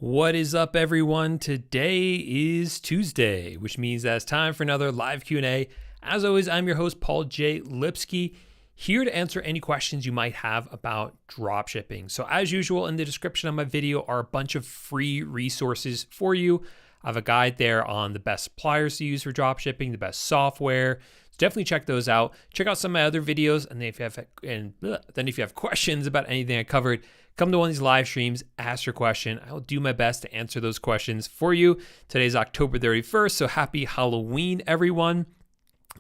What is up, everyone? Today is Tuesday, which means that it's time for another live Q&A. As always, I'm your host, Paul J. Lipsky, here to answer any questions you might have about dropshipping. So as usual, in the description of my video are a bunch of free resources for you. I have a guide there on the best suppliers to use for dropshipping, the best software. So definitely check those out. Check out some of my other videos, and then if you have questions about anything I covered, come to one of these live streams, ask your question. I'll do my best to answer those questions for you. Today's October 31st, so happy Halloween, everyone.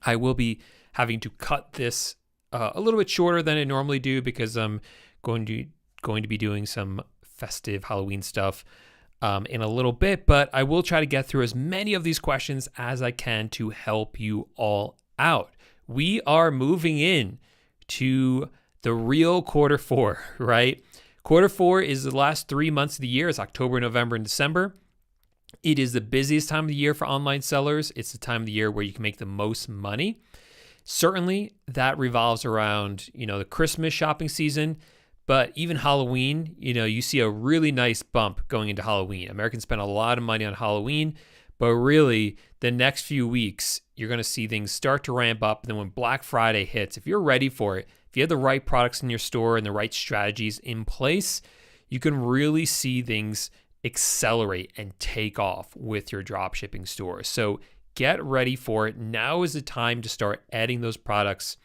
I will be having to cut this a little bit shorter than I normally do because I'm going to be doing some festive Halloween stuff in a little bit, but I will try to get through as many of these questions as I can to help you all out. We are moving in to the real quarter four, right? Quarter four is the last 3 months of the year. It's October, November, and December. It is the busiest time of the year for online sellers. It's the time of the year where you can make the most money. Certainly, that revolves around, the Christmas shopping season, but even Halloween, you see a really nice bump going into Halloween. Americans spend a lot of money on Halloween, but really, the next few weeks, you're going to see things start to ramp up. And then when Black Friday hits, if you're ready for it, if you have the right products in your store and the right strategies in place, you can really see things accelerate and take off with your dropshipping store. So get ready for it. Now is the time to start adding those products,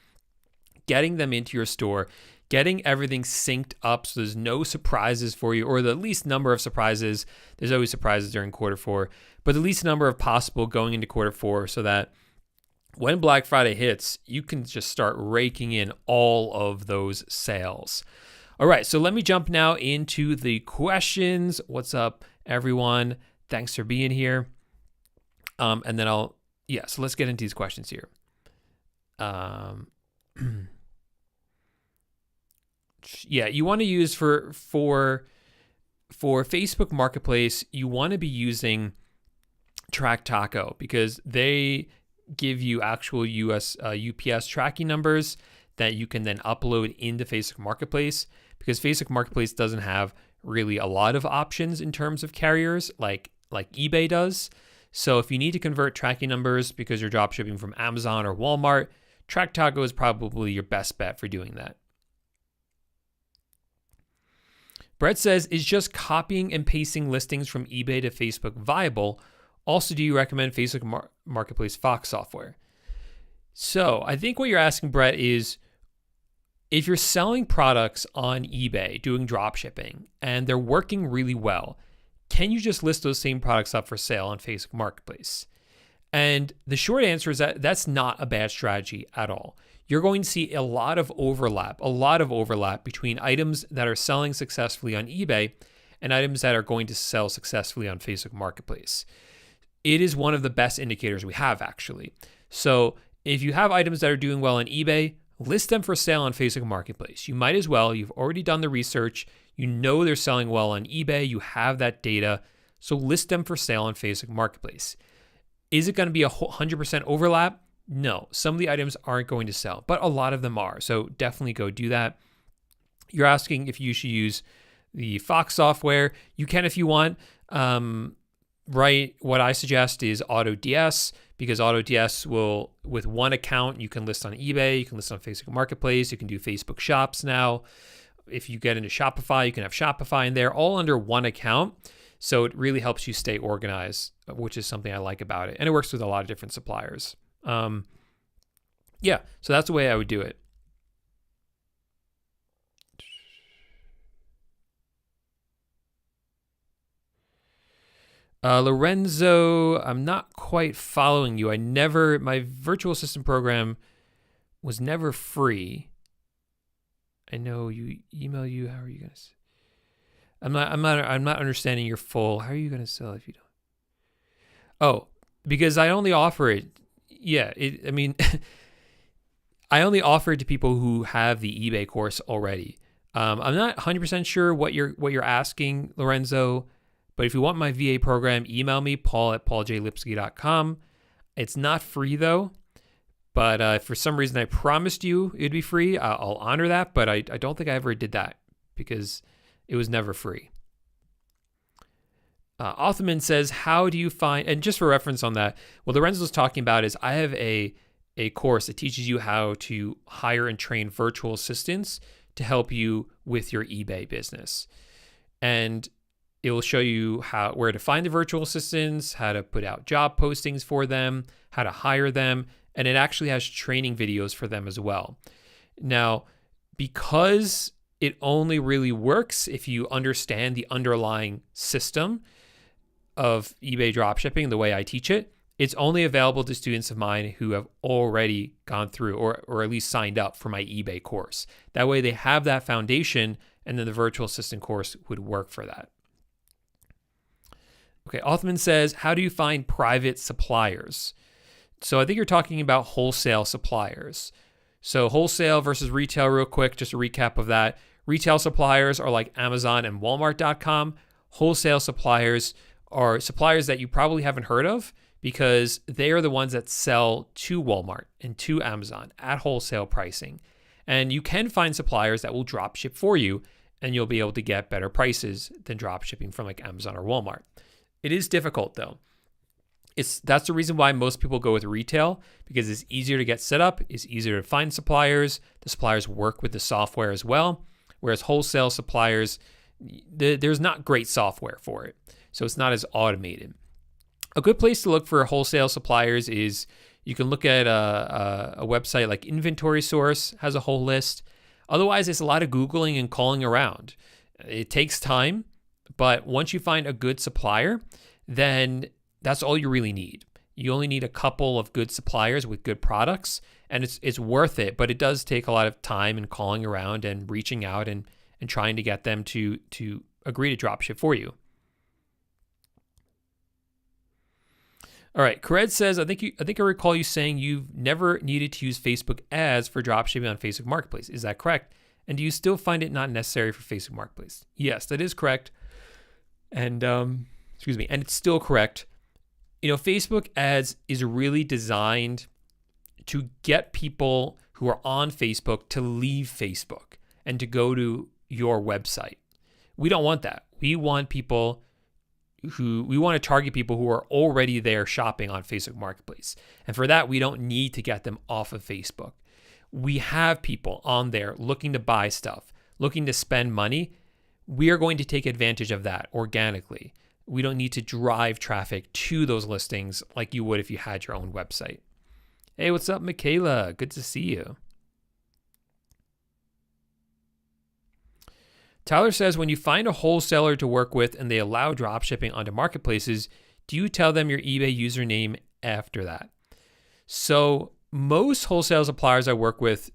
getting them into your store, getting everything synced up so there's no surprises for you, or the least number of surprises. There's always surprises during quarter four, but the least number of possible going into quarter four so that when Black Friday hits, you can just start raking in all of those sales. All right, so let me jump now into the questions. What's up, everyone? Thanks for being here. And then so let's get into these questions here. You want to use for Facebook Marketplace, you want to be using TrackTaco because they give you actual US UPS tracking numbers that you can then upload into Facebook Marketplace, because Facebook Marketplace doesn't have really a lot of options in terms of carriers like eBay does. So if you need to convert tracking numbers because you're dropshipping from Amazon or Walmart, TrackTaco is probably your best bet for doing that. Brett says, is just copying and pasting listings from eBay to Facebook viable? Also, do you recommend Facebook Marketplace Fox software? So I think what you're asking, Brett, is if you're selling products on eBay, doing drop shipping, and they're working really well, can you just list those same products up for sale on Facebook Marketplace? And the short answer is that that's not a bad strategy at all. You're going to see a lot of overlap between items that are selling successfully on eBay and items that are going to sell successfully on Facebook Marketplace. It is one of the best indicators we have, actually. So if you have items that are doing well on eBay, list them for sale on Facebook Marketplace. You might as well. You've already done the research. You know they're selling well on eBay. You have that data. So list them for sale on Facebook Marketplace. Is it going to be 100% overlap? No. Some of the items aren't going to sell, but a lot of them are. So definitely go do that. You're asking if you should use the Fox software. You can if you want. Right, what I suggest is AutoDS, because AutoDS will, with one account, you can list on eBay, you can list on Facebook Marketplace, you can do Facebook Shops now. If you get into Shopify, you can have Shopify in there, all under one account. So it really helps you stay organized, which is something I like about it. And it works with a lot of different suppliers. So that's the way I would do it. Lorenzo, I'm not quite following you. My virtual assistant program was never free. I know you email you. How are you guys? I'm not understanding your full. How are you going to sell if you don't? Oh, because I only offer it. Yeah. I only offer it to people who have the eBay course already. I'm not 100% sure what you're asking, Lorenzo. But if you want my VA program, email me, paul@pauljlipsky.com. It's not free, though. But if for some reason I promised you it'd be free, I'll honor that. But I don't think I ever did that because it was never free. Othman says, how do you find, and just for reference on that, what Lorenzo's talking about is I have a course that teaches you how to hire and train virtual assistants to help you with your eBay business. And it will show you where to find the virtual assistants, how to put out job postings for them, how to hire them, and it actually has training videos for them as well. Now, because it only really works if you understand the underlying system of eBay dropshipping the way I teach it, it's only available to students of mine who have already gone through or at least signed up for my eBay course. That way they have that foundation, and then the virtual assistant course would work for that. Okay, Othman says, how do you find private suppliers? So I think you're talking about wholesale suppliers. So wholesale versus retail, real quick, just a recap of that. Retail suppliers are like Amazon and Walmart.com. Wholesale suppliers are suppliers that you probably haven't heard of because they are the ones that sell to Walmart and to Amazon at wholesale pricing. And you can find suppliers that will drop ship for you, and you'll be able to get better prices than drop shipping from like Amazon or Walmart. It is difficult though. That's the reason why most people go with retail, because it's easier to get set up, it's easier to find suppliers. The suppliers work with the software as well, whereas wholesale suppliers, there's not great software for it, so it's not as automated. A good place to look for wholesale suppliers is you can look at a website like Inventory Source, has a whole list. Otherwise, it's a lot of Googling and calling around. It takes time, but once you find a good supplier, then that's all you really need. You only need a couple of good suppliers with good products, and it's worth it, but it does take a lot of time and calling around and reaching out and trying to get them to agree to dropship for you. All right, Kared says, I think I recall you saying you've never needed to use Facebook ads for dropshipping on Facebook Marketplace. Is that correct? And do you still find it not necessary for Facebook Marketplace? Yes, that is correct. And and it's still correct. You know, Facebook ads is really designed to get people who are on Facebook to leave Facebook and to go to your website. We don't want that. We want to target people who are already there shopping on Facebook Marketplace. And for that, we don't need to get them off of Facebook. We have people on there looking to buy stuff, looking to spend money. We are going to take advantage of that organically. We don't need to drive traffic to those listings like you would if you had your own website. Hey, what's up, Michaela? Good to see you. Tyler says, when you find a wholesaler to work with and they allow dropshipping onto marketplaces, do you tell them your eBay username after that? So most wholesale suppliers I work with,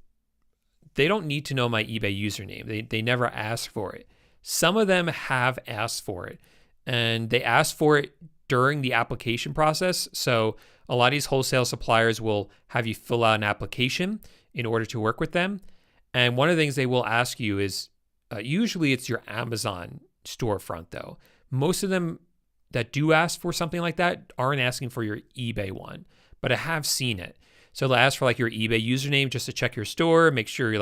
they don't need to know my eBay username. They never ask for it. Some of them have asked for it, and they ask for it during the application process. So a lot of these wholesale suppliers will have you fill out an application in order to work with them. And one of the things they will ask you is, usually it's your Amazon storefront though. Most of them that do ask for something like that aren't asking for your eBay one, but I have seen it. So they'll ask for like your eBay username just to check your store, make sure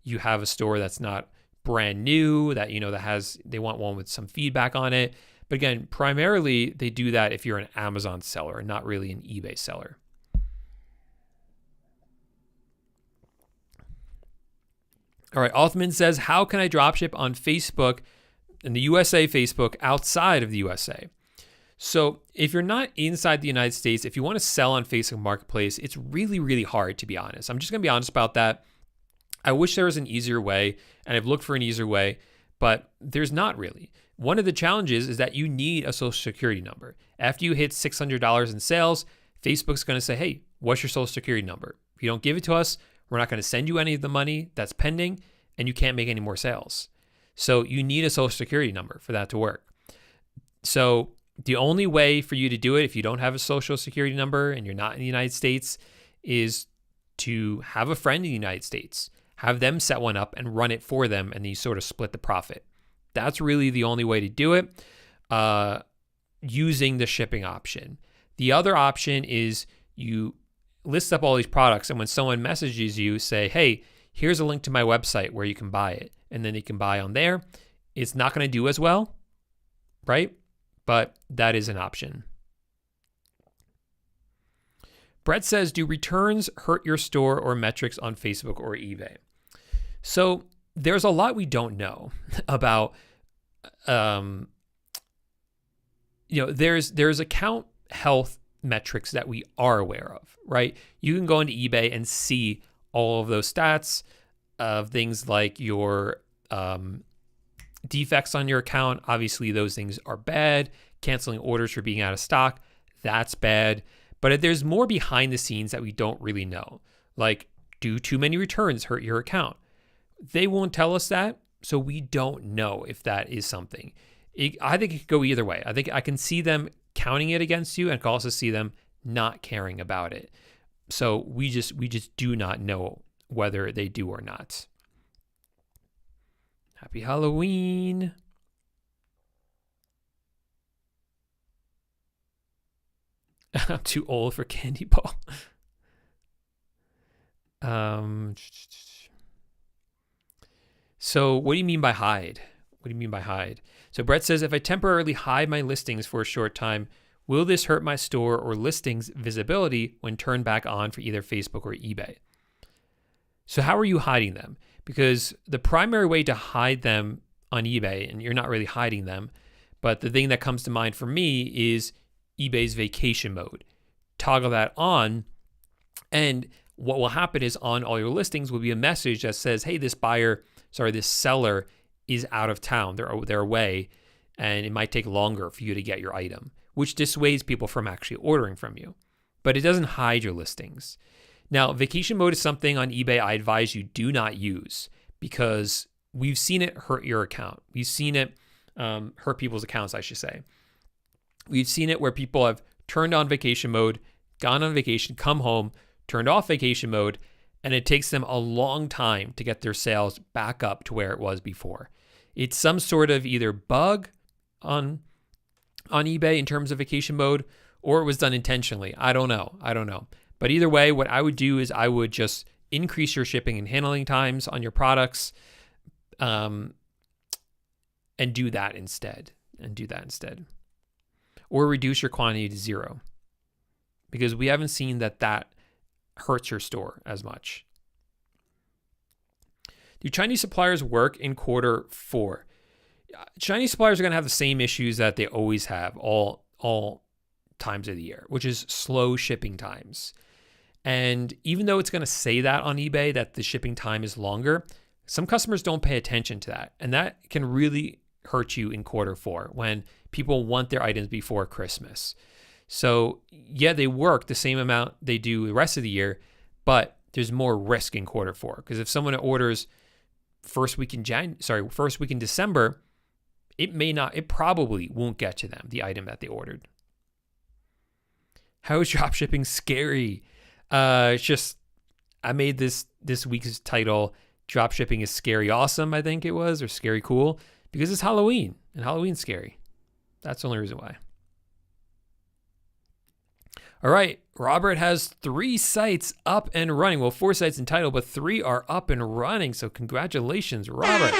you have a store that's not brand new, that they want one with some feedback on it. But again, primarily they do that if you're an Amazon seller, not really an eBay seller. All right, Othman says, how can I dropship on Facebook, in the USA Facebook, outside of the USA? So if you're not inside the United States, if you want to sell on Facebook Marketplace, it's really, really hard, to be honest. I'm just going to be honest about that. I wish there was an easier way, and I've looked for an easier way, but there's not really. One of the challenges is that you need a social security number. After you hit $600 in sales, Facebook's going to say, hey, what's your social security number? If you don't give it to us, we're not going to send you any of the money that's pending, and you can't make any more sales. So you need a social security number for that to work. So the only way for you to do it, if you don't have a social security number and you're not in the United States, is to have a friend in the United States, have them set one up and run it for them, and then you sort of split the profit. That's really the only way to do it, using the shipping option. The other option is you list up all these products, and when someone messages you, say, hey, here's a link to my website where you can buy it, and then you can buy on there. It's not going to do as well, right? but that is an option. Brett says, do returns hurt your store or metrics on Facebook or eBay? So there's a lot we don't know about, there's account health metrics that we are aware of, right? You can go into eBay and see all of those stats of things like your defects on your account. Obviously, those things are bad. Canceling orders for being out of stock, that's bad. But there's more behind the scenes that we don't really know. Like, do too many returns hurt your account? They won't tell us that, so we don't know if that is something. I think it could go either way. I think I can see them counting it against you, and I can also see them not caring about it. So we just do not know whether they do or not. Happy Halloween. I'm too old for candy ball. So what do you mean by hide? What do you mean by hide? So Brett says, if I temporarily hide my listings for a short time, will this hurt my store or listings visibility when turned back on for either Facebook or eBay? So how are you hiding them? Because the primary way to hide them on eBay, and you're not really hiding them, but the thing that comes to mind for me is eBay's vacation mode. Toggle that on, and what will happen is on all your listings will be a message that says, hey, this seller is out of town. They're away, and it might take longer for you to get your item, which dissuades people from actually ordering from you. But it doesn't hide your listings. Now, vacation mode is something on eBay I advise you do not use, because we've seen it hurt your account. We've seen it hurt people's accounts, I should say. We've seen it where people have turned on vacation mode, gone on vacation, come home, turned off vacation mode, and it takes them a long time to get their sales back up to where it was before. It's some sort of either bug on eBay in terms of vacation mode, or it was done intentionally. I don't know. But either way, what I would do is I would just increase your shipping and handling times on your products, and do that instead. Or reduce your quantity to 0, because we haven't seen that hurts your store as much. Do Chinese suppliers work in Q4? Chinese suppliers are going to have the same issues that they always have all times of the year, which is slow shipping times. And even though it's going to say that on eBay that the shipping time is longer, some customers don't pay attention to that, and that can really hurt you in Q4 when people want their items before Christmas. So yeah, they work the same amount they do the rest of the year, but there's more risk in Q4, because if someone orders first week in December, it probably won't get to them, the item that they ordered. How is dropshipping scary? It's just, I made this week's title, Dropshipping is Scary Awesome, I think it was, or Scary Cool, because it's Halloween, and Halloween's scary. That's the only reason why. All right, Robert has 3 sites up and running. Well, 4 sites in title, but 3 are up and running. So congratulations, Robert.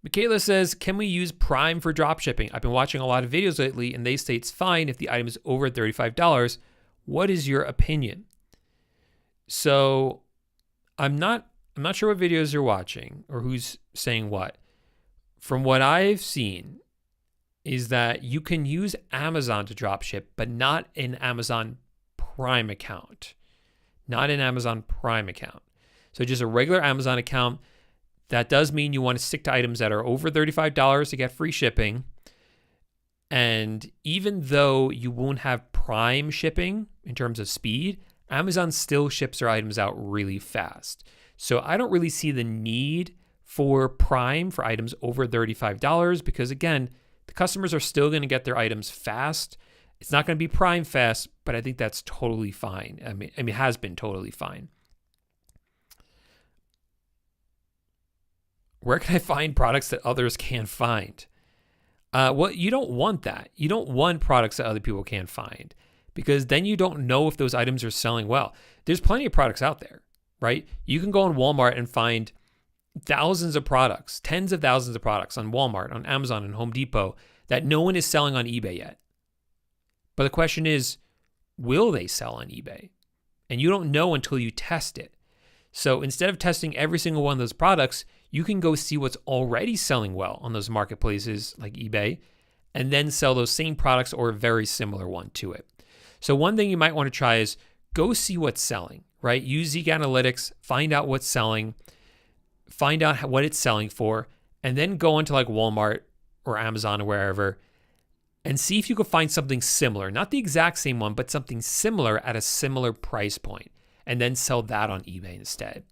Michaela says, can we use Prime for dropshipping? I've been watching a lot of videos lately, and they say it's fine if the item is over $35. What is your opinion? So I'm not sure what videos you're watching or who's saying what. From what I've seen is that you can use Amazon to dropship, but not an Amazon Prime account. Not an Amazon Prime account. So just a regular Amazon account. That does mean you want to stick to items that are over $35 to get free shipping. And even though you won't have Prime shipping in terms of speed, Amazon still ships their items out really fast. So I don't really see the need for Prime for items over $35, because again, the customers are still going to get their items fast. It's not going to be Prime fast, but I think that's totally fine. I mean, it has been totally fine. Where can I find products that others can't find? Well, you don't want that. You don't want products that other people can't find, because then you don't know if those items are selling well. There's plenty of products out there, right? You can go on Walmart and find, thousands of products, tens of thousands of products on Walmart, on Amazon, and Home Depot that no one is selling on eBay yet. But the question is, will they sell on eBay? And you don't know until you test it. So instead of testing every single one of those products, you can go see what's already selling well on those marketplaces like eBay, and then sell those same products or a very similar one to it. So one thing you might want to try is go see what's selling, right? Use Zeek Analytics, find out what's selling, find out what it's selling for, and then go into like Walmart or Amazon or wherever and see if you can find something similar, not the exact same one, but something similar at a similar price point, and then sell that on eBay instead.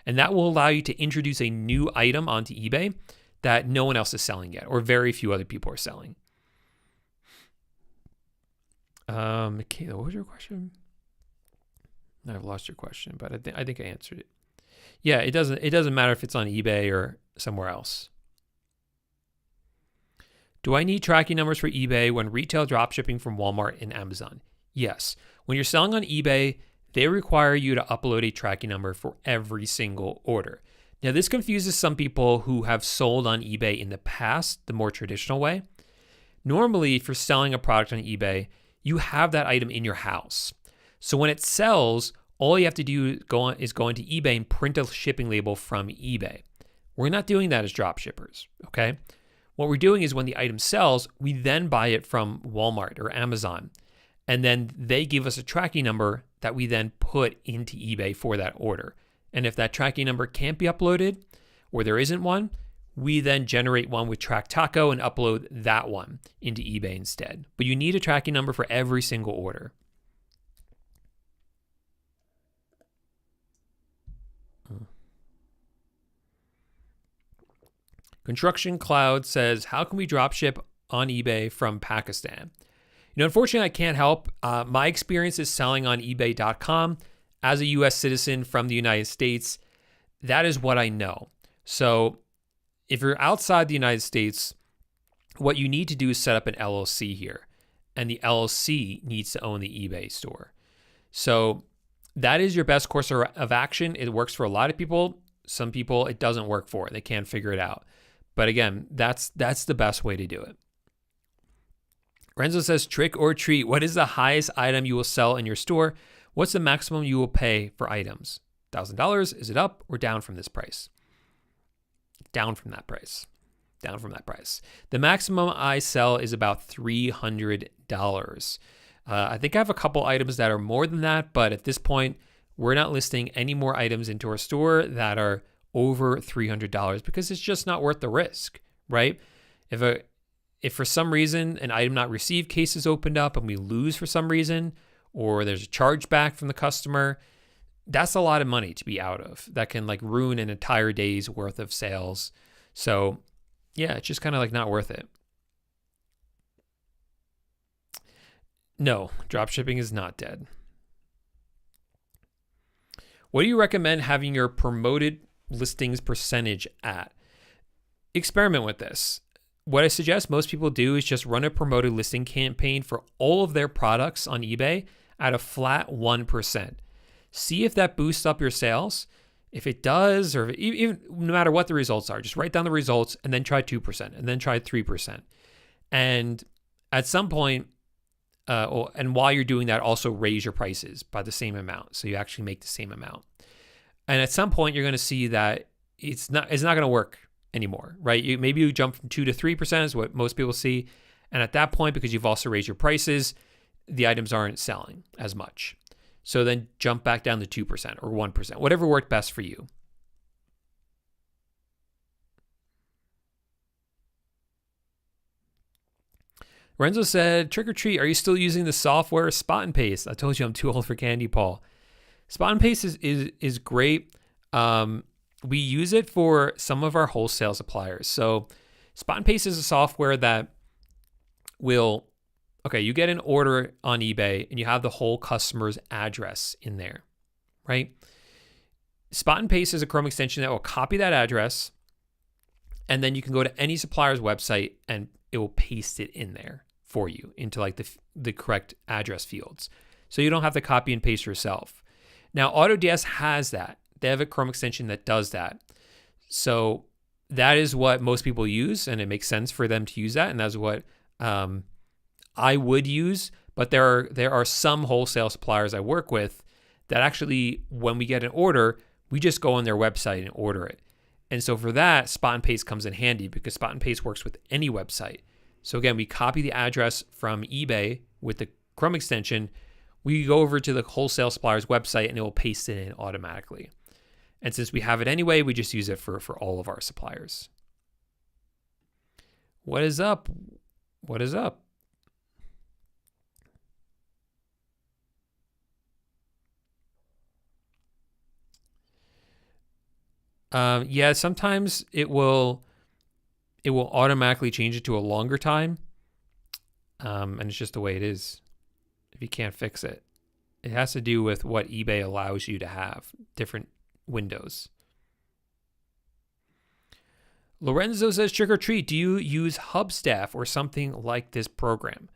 And that will allow you to introduce a new item onto eBay that no one else is selling yet, or very few other people are selling. Michaela, what was your question? I've lost your question, but I think I answered it. Yeah, it doesn't matter if it's on eBay or somewhere else. Do I need tracking numbers for eBay when retail dropshipping from Walmart and Amazon? Yes. When you're selling on eBay, they require you to upload a tracking number for every single order. Now, this confuses some people who have sold on eBay in the past, the more traditional way. Normally, if you're selling a product on eBay, you have that item in your house. So when it sells, all you have to do is go into eBay and print a shipping label from eBay. We're not doing that as dropshippers, okay? What we're doing is when the item sells, we then buy it from Walmart or Amazon, and then they give us a tracking number that we then put into eBay for that order. And if that tracking number can't be uploaded or there isn't one, we then generate one with TrackTaco and upload that one into eBay instead. But you need a tracking number for every single order. Construction Cloud says, how can we dropship on eBay from Pakistan? Unfortunately, I can't help. My experience is selling on eBay.com as a U.S. citizen from the United States. That is what I know. So if you're outside the United States, what you need to do is set up an LLC here. And the LLC needs to own the eBay store. So that is your best course of action. It works for a lot of people. Some people, it doesn't work for. They can't figure it out. But again, that's the best way to do it. Renzo says, trick or treat. What is the highest item you will sell in your store? What's the maximum you will pay for items? $1,000? Is it up or down from this price? Down from that price. Down from that price. The maximum I sell is about $300. I think I have a couple items that are more than that, but at this point, we're not listing any more items into our store that are over $300 because it's just not worth the risk, right? If for some reason an item not received case is opened up and we lose for some reason, or there's a chargeback from the customer, that's a lot of money to be out of. That can like ruin an entire day's worth of sales. So yeah, it's just kind of like not worth it. No, dropshipping is not dead. What do you recommend having your promoted listings percentage at? Experiment with this. What I suggest most people do is just run a promoted listing campaign for all of their products on eBay at a flat 1%. See if that boosts up your sales. If it does, or even no matter what the results are, just write down the results and then try 2% and then try 3%. And at some point, and while you're doing that, also raise your prices by the same amount. So you actually make the same amount. And at some point, you're going to see that it's not going to work anymore, right? Maybe you jump from 2 to 3% is what most people see. And at that point, because you've also raised your prices, the items aren't selling as much. So then jump back down to 2% or 1%, whatever worked best for you. Renzo said, trick or treat, are you still using the software Spot and Paste? I told you I'm too old for candy, Paul. Spot and Paste is great. We use it for some of our wholesale suppliers. So Spot and Paste is a software that will, okay, you get an order on eBay and you have the whole customer's address in there, right? Spot and Paste is a Chrome extension that will copy that address, and then you can go to any supplier's website and it will paste it in there for you into like the correct address fields. So you don't have to copy and paste yourself. Now, Autodesk has that. They have a Chrome extension that does that. So that is what most people use, and it makes sense for them to use that, and that's what I would use. But there are some wholesale suppliers I work with that actually, when we get an order, we just go on their website and order it. And so for that, Spot and Paste comes in handy because Spot and Paste works with any website. So again, we copy the address from eBay with the Chrome extension. We go over to the wholesale supplier's website and it will paste it in automatically. And since we have it anyway, we just use it for all of our suppliers. What is up? What is up? Yeah, sometimes it will automatically change it to a longer time. And it's just the way it is. If you can't fix it, it has to do with what eBay allows you to have, different windows. Lorenzo says, trick or treat, do you use Hubstaff or something like this program?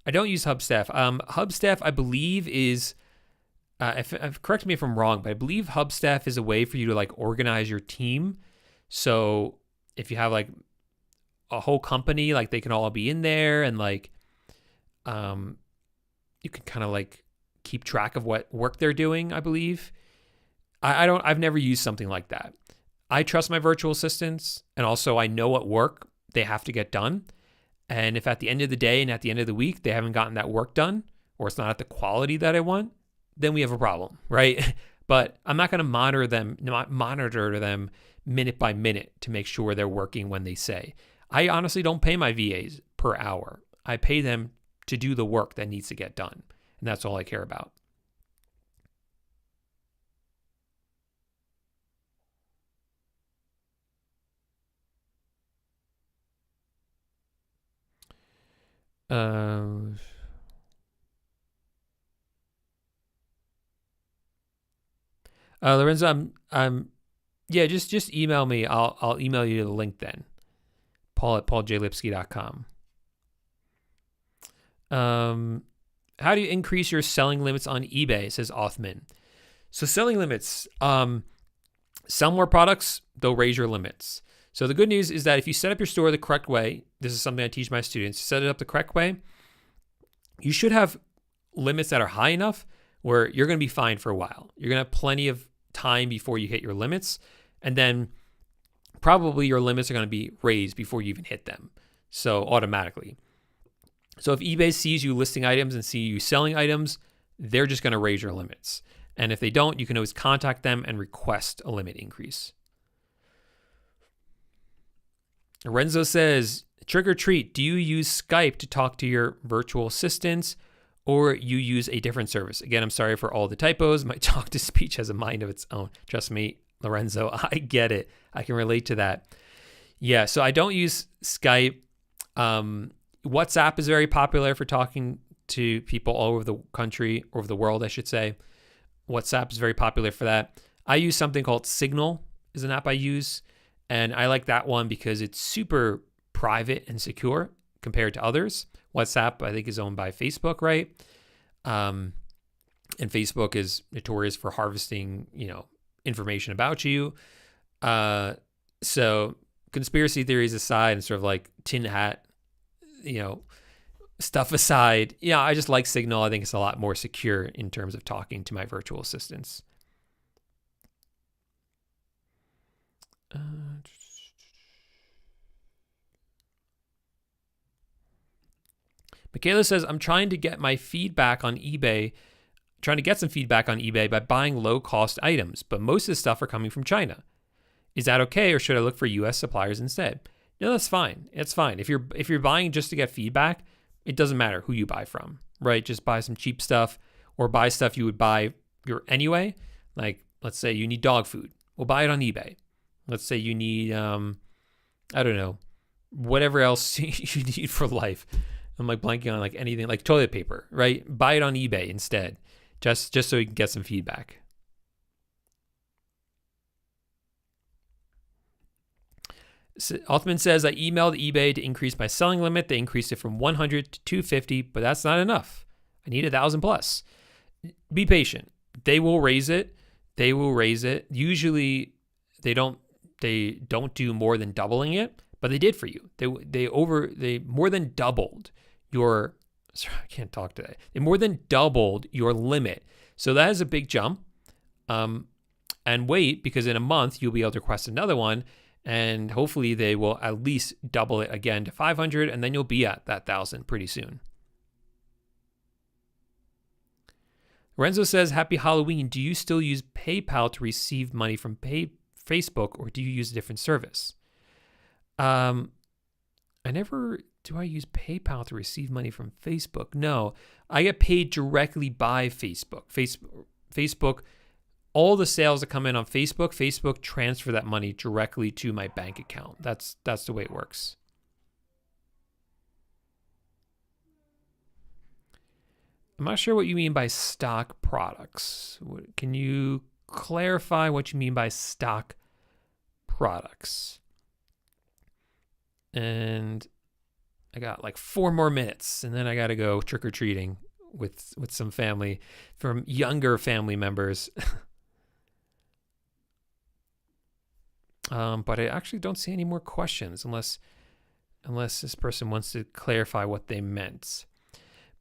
I don't use Hubstaff. Hubstaff, I believe, is, correct me if I'm wrong, but I believe Hubstaff is a way for you to like organize your team. So if you have like a whole company, like they can all be in there, and like you can kind of like keep track of what work they're doing, I believe. I've never used something like that. I trust my virtual assistants, and also I know what work they have to get done. And if at the end of the day and at the end of the week they haven't gotten that work done, or it's not at the quality that I want, then we have a problem, right? But I'm not going to monitor them minute by minute to make sure they're working when they say. I honestly don't pay my VAs per hour. I pay them to do the work that needs to get done, and that's all I care about. Lorenzo, yeah, just email me. I'll email you the link then. Paul@pauljlipsky.com. How do you increase your selling limits on eBay? Says Othman. So selling limits, sell more products, they'll raise your limits. So the good news is that if you set up your store the correct way, this is something I teach my students, set it up the correct way, you should have limits that are high enough where you're going to be fine for a while. You're going to have plenty of time before you hit your limits, and then probably your limits are going to be raised before you even hit them, so automatically. So if eBay sees you listing items and see you selling items, they're just going to raise your limits. And if they don't, you can always contact them and request a limit increase. Lorenzo says, trick or treat, do you use Skype to talk to your virtual assistants, or you use a different service? Again, I'm sorry for all the typos. My talk-to-speech has a mind of its own. Trust me, Lorenzo, I get it. I can relate to that. Yeah, so I don't use Skype. WhatsApp is very popular for talking to people all over the country, or over the world, I should say. WhatsApp is very popular for that. I use something called Signal, is an app I use, and I like that one because it's super private and secure compared to others. WhatsApp, I think, is owned by Facebook, right? And Facebook is notorious for harvesting, information about you. So conspiracy theories aside, and sort of like tin hat, stuff aside, I just like Signal. I think it's a lot more secure in terms of talking to my virtual assistants. Michaela says, I'm trying to get some feedback on eBay by buying low-cost items, but most of the stuff are coming from China. Is that okay, or should I look for U.S. suppliers instead? No, that's fine. It's fine. If you're buying just to get feedback, it doesn't matter who you buy from, right? Just buy some cheap stuff, or buy stuff you would buy anyway. Like, let's say you need dog food. Well, buy it on eBay. Let's say you need, whatever else you need for life. I'm like blanking on like anything, like toilet paper, right? Buy it on eBay instead, just so you can get some feedback. So Altman says, I emailed eBay to increase my selling limit. They increased it from 100 to 250, but that's not enough. I need 1,000 plus. Be patient. They will raise it. Usually they don't they don't do more than doubling it, but they did for you. They more than doubled your, sorry, I can't talk today. They more than doubled your limit. So that is a big jump. And wait, because in a month you'll be able to request another one, and hopefully they will at least double it again to 500, and then you'll be at that 1,000 pretty soon. Lorenzo says, happy Halloween. Do you still use PayPal to receive money from Facebook, or do you use a different service? Do I use PayPal to receive money from Facebook? No, I get paid directly by Facebook. Facebook, all the sales that come in on Facebook transfer that money directly to my bank account. That's the way it works. I'm not sure what you mean by stock products. Can you clarify what you mean by stock products? And I got like 4 more minutes, and then I got to go trick-or-treating with some family, from younger family members. But I actually don't see any more questions unless this person wants to clarify what they meant.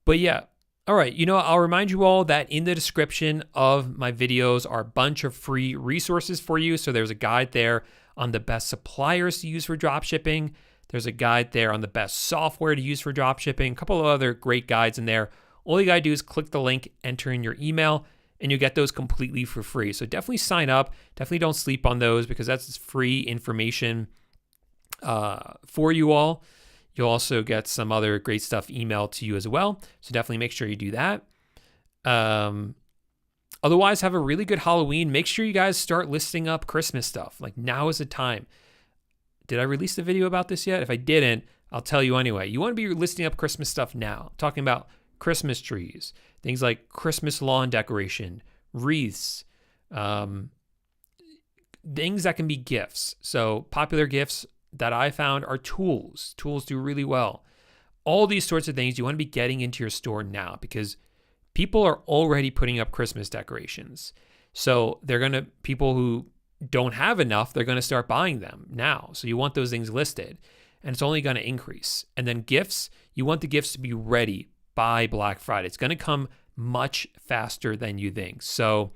But yeah, all right. I'll remind you all that in the description of my videos are a bunch of free resources for you. So there's a guide there on the best suppliers to use for dropshipping. There's a guide there on the best software to use for dropshipping. A couple of other great guides in there. All you got to do is click the link, enter in your email, and you get those completely for free. So definitely sign up. Definitely don't sleep on those, because that's free information for you all. You'll also get some other great stuff emailed to you as well. So definitely make sure you do that. Otherwise, have a really good Halloween. Make sure you guys start listing up Christmas stuff. Like, now is the time. Did I release the video about this yet? If I didn't, I'll tell you anyway. You want to be listing up Christmas stuff now. I'm talking about Christmas trees, things like Christmas lawn decoration, wreaths, things that can be gifts. So popular gifts that I found are tools. Tools do really well. All these sorts of things you want to be getting into your store now, because people are already putting up Christmas decorations. So people who don't have enough, they're going to start buying them now. So you want those things listed, and it's only going to increase. And then gifts, you want the gifts to be ready by Black Friday. It's going to come much faster than you think. So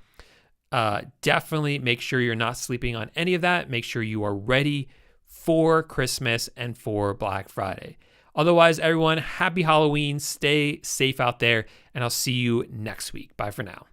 definitely make sure you're not sleeping on any of that. Make sure you are ready for Christmas and for Black Friday. Otherwise, everyone, happy Halloween. Stay safe out there, and I'll see you next week. Bye for now.